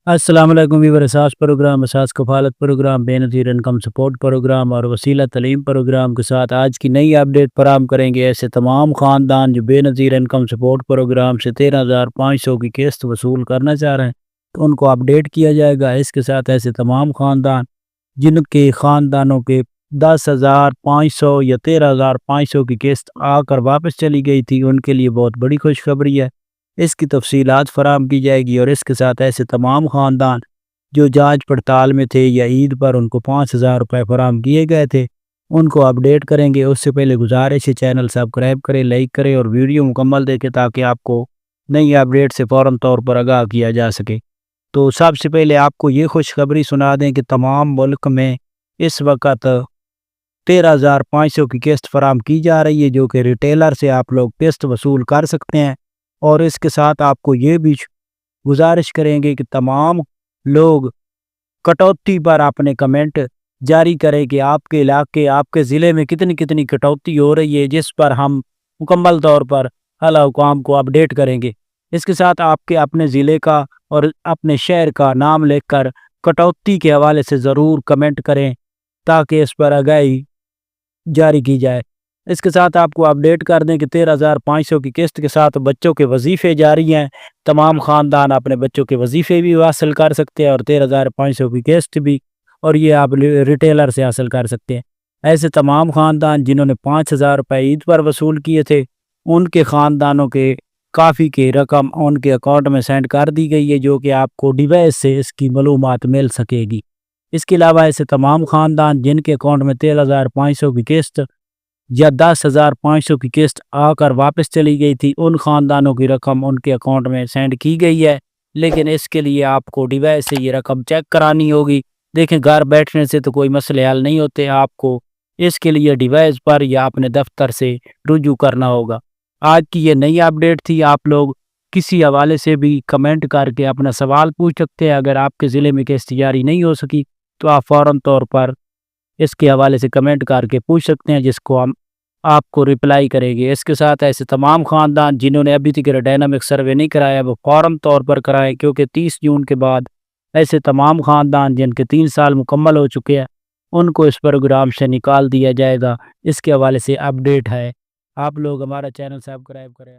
السلام علیکم ویور اساس پروگرام اساس کفالت پروگرام بے نظیر انکم سپورٹ پروگرام اور وسیلہ تعلیم پروگرام کے ساتھ آج کی نئی اپڈیٹ فراہم کریں گے۔ ایسے تمام خاندان جو بے نظیر انکم سپورٹ پروگرام سے 13,500 کی قسط وصول کرنا چاہ رہے ہیں تو ان کو اپڈیٹ کیا جائے گا۔ اس کے ساتھ ایسے تمام خاندان جن کے خاندانوں کے 10,500 یا 13,500 کی قسط آ کر واپس چلی گئی تھی ان کے لیے بہت بڑی خوشخبری ہے۔ اس کی تفصیلات فراہم کی جائے گی اور اس کے ساتھ ایسے تمام خاندان جو جانچ پڑتال میں تھے یا عید پر ان کو 5,000 روپے فراہم کیے گئے تھے ان کو اپڈیٹ کریں گے۔ اس سے پہلے گزارش ہے چینل سبسکرائب کریں، لائک کریں اور ویڈیو مکمل دیکھیں تاکہ آپ کو نئی اپڈیٹ سے فوراً طور پر آگاہ کیا جا سکے۔ تو سب سے پہلے آپ کو یہ خوشخبری سنا دیں کہ تمام ملک میں اس وقت 13,500 کی قسط فراہم کی جا رہی ہے جو کہ ریٹیلر سے آپ لوگ قسط وصول کر سکتے ہیں۔ اور اس کے ساتھ آپ کو یہ بھی گزارش کریں گے کہ تمام لوگ کٹوتی پر اپنے کمنٹ جاری کریں کہ آپ کے علاقے آپ کے ضلع میں کتنی کٹوتی ہو رہی ہے، جس پر ہم مکمل طور پر اعلیٰ حکام کو اپڈیٹ کریں گے۔ اس کے ساتھ آپ کے اپنے ضلع کا اور اپنے شہر کا نام لکھ کر کٹوتی کے حوالے سے ضرور کمنٹ کریں تاکہ اس پر آگاہی جاری کی جائے۔ اس کے ساتھ آپ کو اپڈیٹ کر دیں کہ 13,500 کی قسط کے ساتھ بچوں کے وظیفے جاری ہیں۔ تمام خاندان اپنے بچوں کے وظیفے بھی حاصل کر سکتے ہیں اور 13,500 کی قسط بھی، اور یہ آپ ریٹیلر سے حاصل کر سکتے ہیں۔ ایسے تمام خاندان جنہوں نے 5,000 روپے عید پر وصول کیے تھے ان کے خاندانوں کے کافی کی رقم ان کے اکاؤنٹ میں سینڈ کر دی گئی ہے جو کہ آپ کو ڈیوائس سے اس کی معلومات مل سکے گی۔ اس کے علاوہ ایسے تمام خاندان جن کے اکاؤنٹ میں 13,500 کی قسط یا 10,500 کی قسط آ کر واپس چلی گئی تھی ان خاندانوں کی رقم ان کے اکاؤنٹ میں سینڈ کی گئی ہے، لیکن اس کے لیے آپ کو ڈیوائس سے یہ رقم چیک کرانی ہوگی۔ دیکھیں گھر بیٹھنے سے تو کوئی مسئلے حل نہیں ہوتے، آپ کو اس کے لیے ڈیوائس پر یا اپنے دفتر سے رجوع کرنا ہوگا۔ آج کی یہ نئی اپڈیٹ تھی۔ آپ لوگ کسی حوالے سے بھی کمنٹ کر کے اپنا سوال پوچھ سکتے ہیں۔ اگر آپ کے ضلع میں قسط جاری نہیں ہو سکی تو آپ فوراً طور پر اس کے حوالے سے کمنٹ کر کے پوچھ سکتے ہیں جس کو ہم آپ کو رپلائی کریں گے۔ اس کے ساتھ ایسے تمام خاندان جنہوں نے ابھی تک ڈائنامک سروے نہیں کرایا وہ فوراً طور پر کرائیں کیونکہ 30 جون کے بعد ایسے تمام خاندان جن کے 3 سال مکمل ہو چکے ہیں ان کو اس پروگرام سے نکال دیا جائے گا۔ اس کے حوالے سے اپڈیٹ ہے، آپ لوگ ہمارا چینل سبسکرائب کریں۔